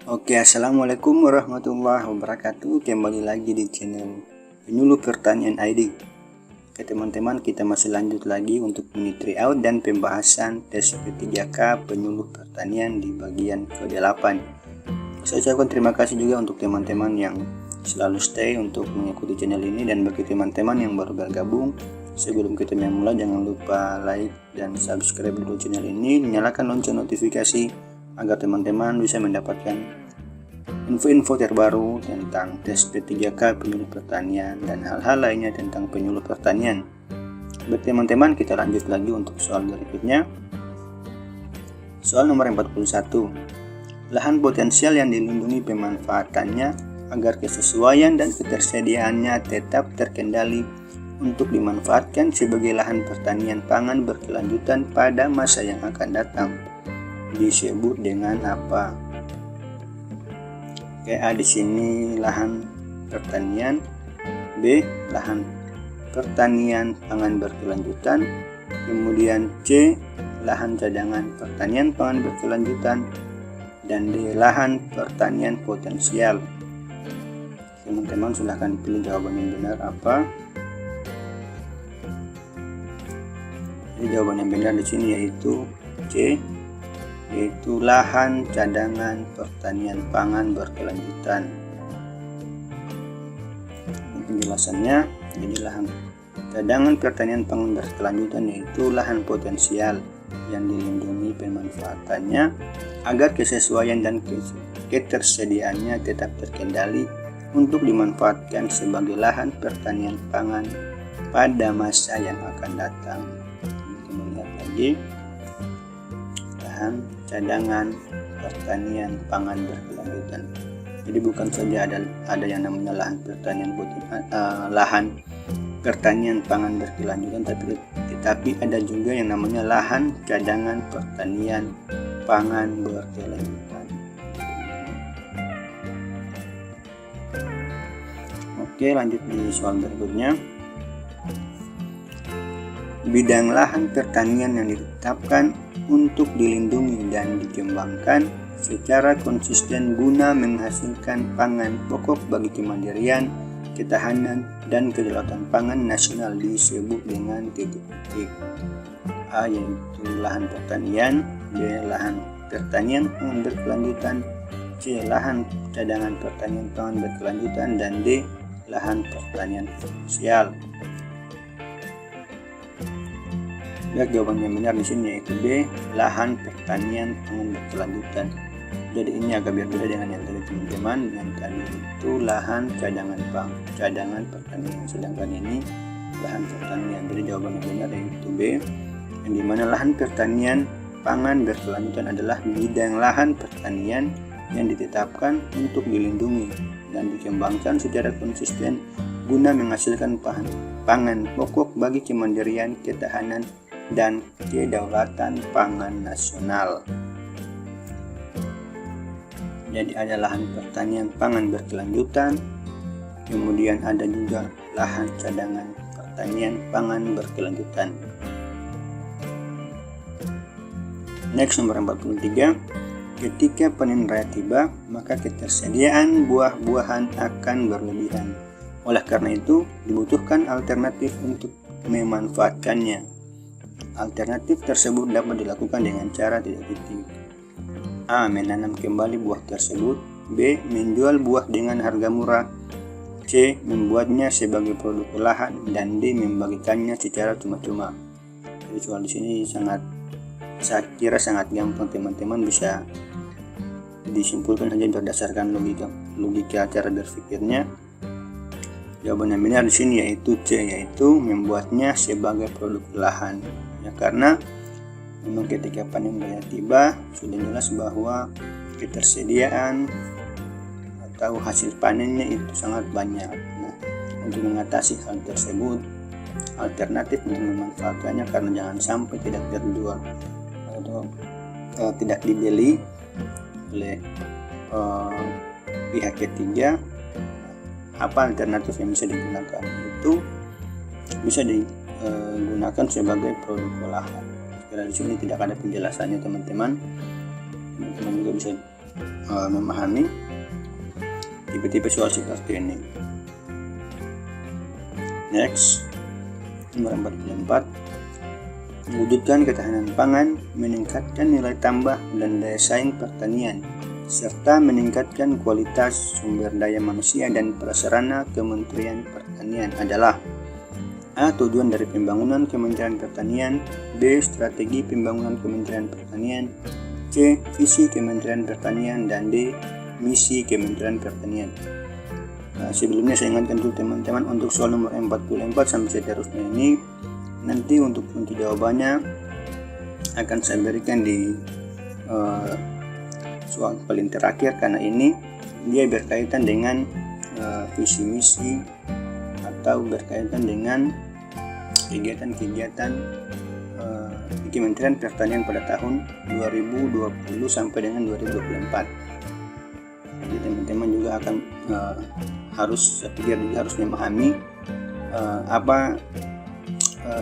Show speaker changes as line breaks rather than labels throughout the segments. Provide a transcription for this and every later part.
Oke, assalamualaikum warahmatullahi wabarakatuh. Kembali lagi di channel Penyuluh Pertanian ID. Oke teman-teman, kita masih lanjut lagi untuk mini tryout dan pembahasan tes P3K Penyuluh Pertanian di bagian ke-8. Saya ucapkan terima kasih juga untuk teman-teman yang selalu stay untuk mengikuti channel ini, dan bagi teman-teman yang baru bergabung, sebelum kita memulai jangan lupa like dan subscribe dulu channel ini, nyalakan lonceng notifikasi agar teman-teman bisa mendapatkan info-info terbaru tentang tes P3K Penyuluh Pertanian dan hal-hal lainnya tentang penyuluh pertanian. Baik teman-teman, kita lanjut lagi untuk soal berikutnya. Soal nomor 41. Lahan potensial yang dilindungi pemanfaatannya agar kesesuaian dan ketersediaannya tetap terkendali untuk dimanfaatkan sebagai lahan pertanian pangan berkelanjutan pada masa yang akan datang disebut dengan apa? Oke, A di sini lahan pertanian, B lahan pertanian pangan berkelanjutan, kemudian C lahan cadangan pertanian pangan berkelanjutan, dan D lahan pertanian potensial. Teman-teman silahkan pilih jawaban yang benar apa. Jadi jawaban yang benar di sini yaitu C, yaitu lahan cadangan pertanian pangan berkelanjutan. Penjelasannya, jadi lahan cadangan pertanian pangan berkelanjutan yaitu lahan potensial yang dilindungi pemanfaatannya agar kesesuaian dan ketersediaannya tetap terkendali untuk dimanfaatkan sebagai lahan pertanian pangan pada masa yang akan datang. Kita melihat lagi, lahan cadangan pertanian pangan berkelanjutan. Jadi bukan saja ada yang namanya lahan pertanian pangan berkelanjutan, tetapi ada juga yang namanya lahan cadangan pertanian pangan berkelanjutan. Oke, lanjut di soal berikutnya. Bidang lahan pertanian yang ditetapkan untuk dilindungi dan dikembangkan secara konsisten guna menghasilkan pangan pokok bagi kemandirian, ketahanan, dan kedaulatan pangan nasional disebut dengan titik-titik. A yaitu lahan pertanian, B lahan pertanian pangan berkelanjutan, C lahan cadangan pertanian pangan berkelanjutan, dan D lahan pertanian potensial. Baik, jawaban yang benar di sini yaitu B, lahan pertanian pangan berkelanjutan. Jadi ini agak berbeda dengan yang tadi teman-teman. Yang tadi itu lahan cadangan pertanian, sedangkan ini lahan pertanian. Jadi jawaban yang benar yaitu B, yang dimana lahan pertanian pangan berkelanjutan adalah bidang lahan pertanian yang ditetapkan untuk dilindungi dan dikembangkan secara konsisten guna menghasilkan pangan pokok bagi kemandirian, ketahanan, dan kedaulatan pangan nasional. Jadi ada lahan pertanian pangan berkelanjutan, kemudian ada juga lahan cadangan pertanian pangan berkelanjutan. Next, nomor 43. Ketika panen raya tiba, maka ketersediaan buah-buahan akan berlebihan. Oleh karena itu, dibutuhkan alternatif untuk memanfaatkannya. Alternatif tersebut dapat dilakukan dengan cara titik-titik. A. Menanam kembali buah tersebut. B. Menjual buah dengan harga murah. C. Membuatnya sebagai produk olahan, dan D. Membagikannya secara cuma-cuma. Jadi soal di sini saya kira sangat gampang, teman-teman bisa disimpulkan saja berdasarkan logika cara berpikirnya. Jawaban yang benar di sini yaitu C, yaitu membuatnya sebagai produk olahan. Ya, karena memang ketika panen raya tiba sudah jelas bahwa ketersediaan atau hasil panennya itu sangat banyak. Nah, untuk mengatasi hal tersebut, alternatif untuk memanfaatkannya karena jangan sampai tidak terjual atau tidak dibeli oleh pihak ketiga. Apa alternatif yang bisa digunakan? Itu bisa digunakan sebagai produk olahan. Karena di sini tidak ada penjelasannya teman-teman. Teman-teman juga bisa memahami tipe-tipe soal seperti ini. Next, nomor 44, mewujudkan ketahanan pangan, meningkatkan nilai tambah dan daya saing pertanian, serta meningkatkan kualitas sumber daya manusia dan prasarana Kementerian Pertanian adalah: A. Tujuan dari pembangunan Kementerian Pertanian. B. Strategi pembangunan Kementerian Pertanian. C. Visi Kementerian Pertanian. Dan D. Misi Kementerian Pertanian. Sebelumnya saya ingatkan dulu teman-teman, untuk soal nomor 44 sampai seterusnya ini, nanti untuk jawabannya akan saya berikan di soal paling terakhir, karena ini dia berkaitan dengan visi misi atau berkaitan dengan kegiatan-kegiatan di Kementerian Pertanian pada tahun 2020 sampai dengan 2024. Jadi teman-teman juga akan harus memahami apa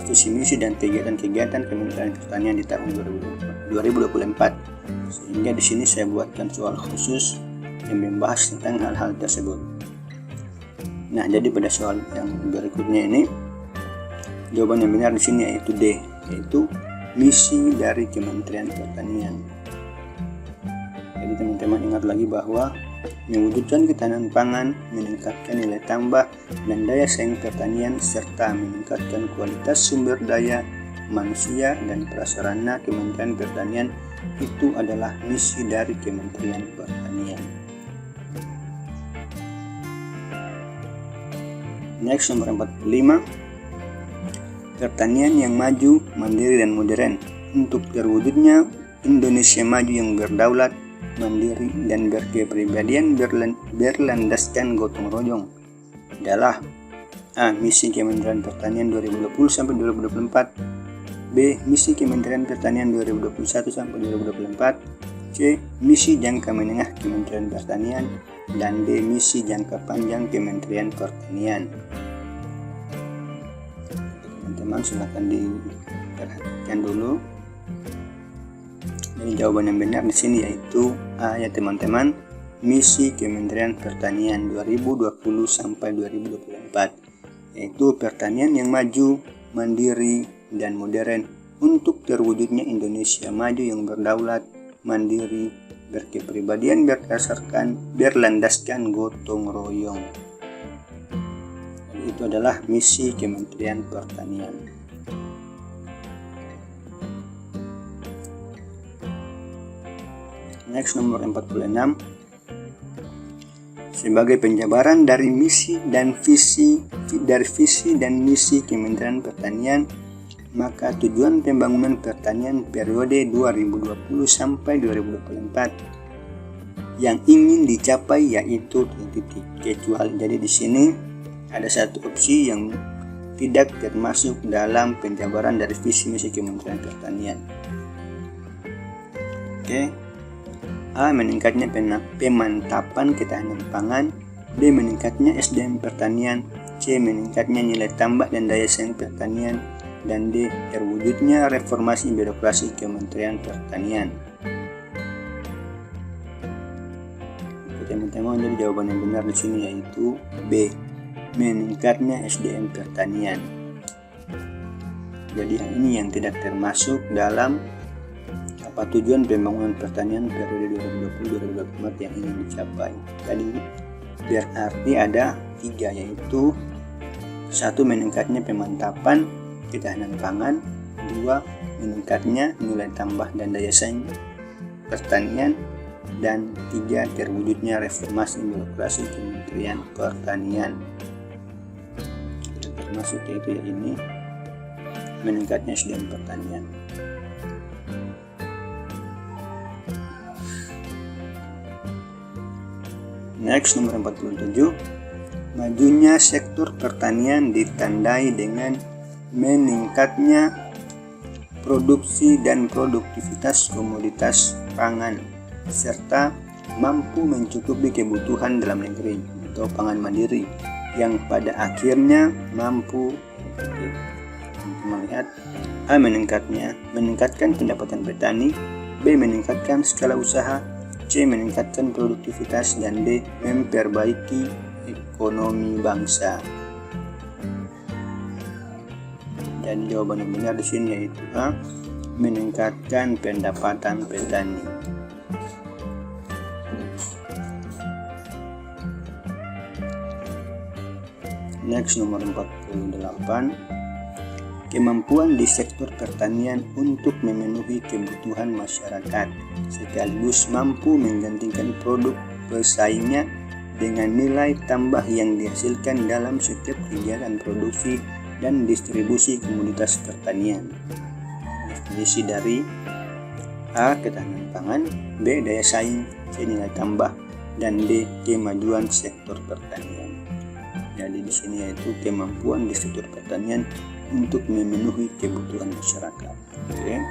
visi misi dan kegiatan-kegiatan Kementerian Pertanian di tahun 2024. Sehingga di sini saya buatkan soal khusus yang membahas tentang hal-hal tersebut. Nah, jadi pada soal yang berikutnya ini, jawaban yang benar di sini yaitu D, yaitu misi dari Kementerian Pertanian. Jadi teman-teman ingat lagi bahwa mewujudkan ketahanan pangan, meningkatkan nilai tambah dan daya saing pertanian, serta meningkatkan kualitas sumber daya manusia dan prasarana Kementerian Pertanian itu adalah misi dari Kementerian Pertanian. Next, nomor 45, pertanian yang maju, mandiri dan modern. Untuk terwujudnya Indonesia maju yang berdaulat, mandiri dan berkepribadian berlandaskan gotong royong adalah: A. Misi Kementerian Pertanian 2020 sampai 2024. B. Misi Kementerian Pertanian 2021 sampai 2024. C. Misi jangka menengah Kementerian Pertanian. Dan D. Misi jangka panjang Kementerian Pertanian. Teman-teman silakan diperhatikan dulu. Jadi jawaban yang benar di sini yaitu A ya teman-teman, misi Kementerian Pertanian 2020 sampai 2024, yaitu pertanian yang maju, mandiri dan modern untuk terwujudnya Indonesia maju yang berdaulat, mandiri, berkepribadian berlandaskan gotong royong. Jadi itu adalah misi Kementerian Pertanian. Next, nomor 46, sebagai penjabaran dari visi dan misi Kementerian Pertanian, maka tujuan pembangunan pertanian periode 2020 sampai 2024 yang ingin dicapai yaitu titik. Kecuali, jadi di sini ada satu opsi yang tidak termasuk dalam penjabaran dari visi misi Kementerian Pertanian. Oke. A. Meningkatnya pemantapan ketahanan pangan. B. Meningkatnya SDM pertanian. C. Meningkatnya nilai tambah dan daya saing pertanian. Dan D. Terwujudnya reformasi birokrasi Kementerian Pertanian. Teman-teman, jadi jawaban yang benar di sini yaitu B. Meningkatnya SDM pertanian. Jadi ini yang tidak termasuk dalam tujuan pembangunan pertanian periode 2020-2024 yang ingin dicapai. Jadi berarti ada 3, yaitu 1. Meningkatnya pemantapan ketahanan pangan. 2. Meningkatnya nilai tambah dan daya saing pertanian. Dan 3. Terwujudnya reformasi birokrasi Kementerian Pertanian. Termasuk yaitu ini meningkatnya SDM pertanian. Next, nomor 47, majunya sektor pertanian ditandai dengan meningkatnya produksi dan produktivitas komoditas pangan serta mampu mencukupi kebutuhan dalam negeri atau pangan mandiri yang pada akhirnya mampu melihat: A. Meningkatkan pendapatan petani. B. Meningkatkan skala usaha. C. Meningkatkan produktivitas, dan D. Memperbaiki ekonomi bangsa. Dan jawaban yang benar di sini yaitu A. Meningkatkan pendapatan petani. Next, nomor 48. Kemampuan di sektor pertanian untuk memenuhi kebutuhan masyarakat sekaligus mampu menggantikan produk pesaingnya dengan nilai tambah yang dihasilkan dalam setiap kegiatan produksi dan distribusi komoditas pertanian. Definisi dari A. Ketahanan pangan, B. Daya saing, C. Nilai tambah, dan D. Kemajuan sektor pertanian. Jadi di sini yaitu kemampuan di sektor pertanian untuk memenuhi kebutuhan masyarakat. Oke.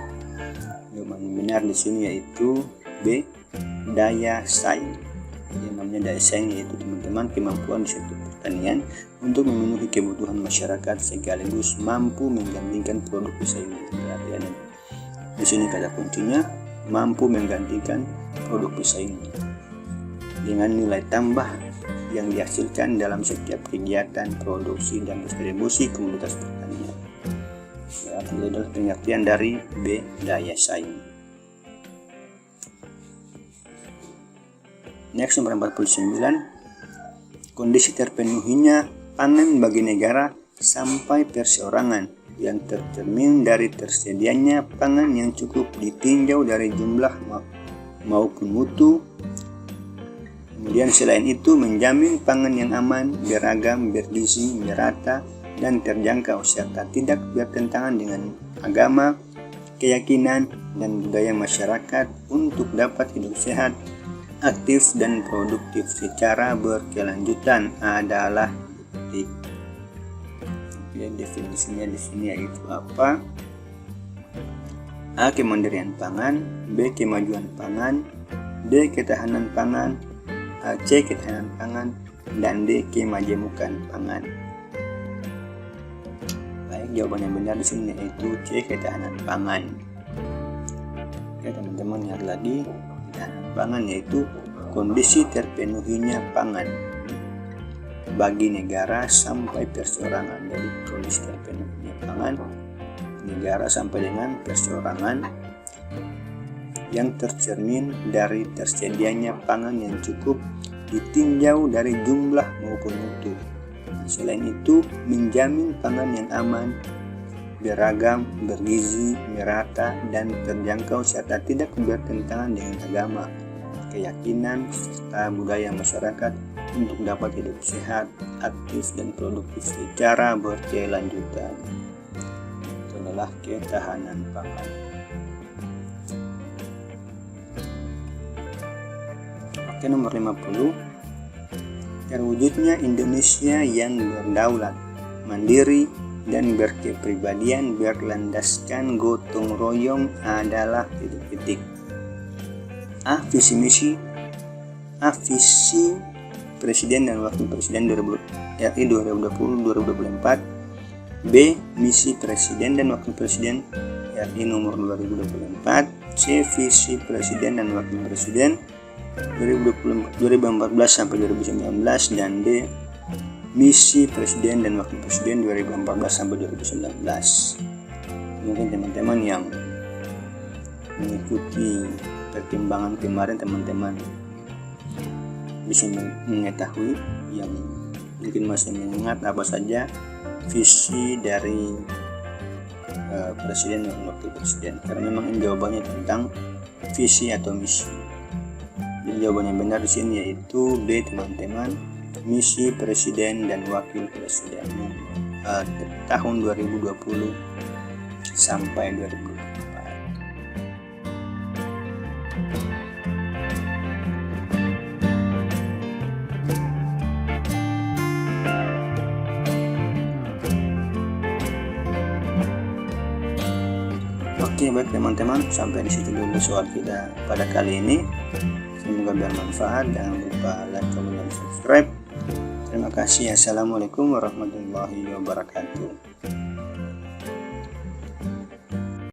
Jawaban benar di sini yaitu B. Daya saing. Yang namanya daya saing yaitu teman-teman kemampuan di sektor pertanian untuk memenuhi kebutuhan masyarakat sekaligus mampu menggantikan produk pesaing. Perhatian di sini kata kuncinya mampu menggantikan produk pesaing dengan nilai tambah yang dihasilkan dalam setiap kegiatan produksi dan distribusi komoditas pertanian. Berarti adalah pengertian dari B. Daya saing. Next, nomor 49. Kondisi terpenuhinya pangan bagi negara sampai perseorangan yang tercermin dari tersedianya pangan yang cukup ditinjau dari jumlah maupun mutu. Kemudian selain itu menjamin pangan yang aman, beragam, bergizi, merata, dan terjangkau serta tidak bertentangan dengan agama, keyakinan, dan budaya masyarakat untuk dapat hidup sehat, aktif, dan produktif secara berkelanjutan adalah titik. Oke, definisinya di sini yaitu apa? A. Kemandirian pangan, B. Kemajuan pangan, D. Ketahanan pangan, C. Ketahanan pangan, dan D. Kemajemukan pangan. Baik, jawaban yang benar di sini yaitu C. Ketahanan pangan. Oke teman-teman, lihat lagi. Ketahanan pangan yaitu kondisi terpenuhinya pangan bagi negara sampai perseorangan. Jadi kondisi terpenuhinya pangan negara sampai dengan perseorangan yang tercermin dari tersedianya pangan yang cukup ditinjau dari jumlah maupun mutu. Selain itu, menjamin pangan yang aman, beragam, bergizi, merata, dan terjangkau serta tidak bertentangan dengan agama, keyakinan, serta budaya masyarakat untuk dapat hidup sehat, aktif, dan produktif secara berkelanjutan. Itu adalah ketahanan pangan. Oke, nomor 50. Terwujudnya Indonesia yang berdaulat, mandiri, dan berkepribadian berlandaskan gotong royong adalah titik-titik. A. Visi misi. A. Visi Presiden dan Wakil Presiden RI 2020-2024. B. Misi Presiden dan Wakil Presiden RI nomor 2024. C. Visi Presiden dan Wakil Presiden 2014 sampai 2019, dan D. Misi Presiden dan Wakil Presiden 2014 sampai 2019. Mungkin teman-teman yang mengikuti pertimbangan kemarin, teman-teman bisa mengetahui yang mungkin masih mengingat apa saja visi dari Presiden dan Wakil Presiden, karena memang ini jawabannya tentang visi atau misi. Jadi jawaban yang benar di sini yaitu D, teman-teman, misi Presiden dan Wakil Presiden tahun 2020 sampai 2024. Oke, baik teman-teman, sampai di situ dulu soal kita pada kali ini. Semoga bermanfaat. Jangan lupa like, comment, dan subscribe. Terima kasih. Assalamualaikum warahmatullahi wabarakatuh.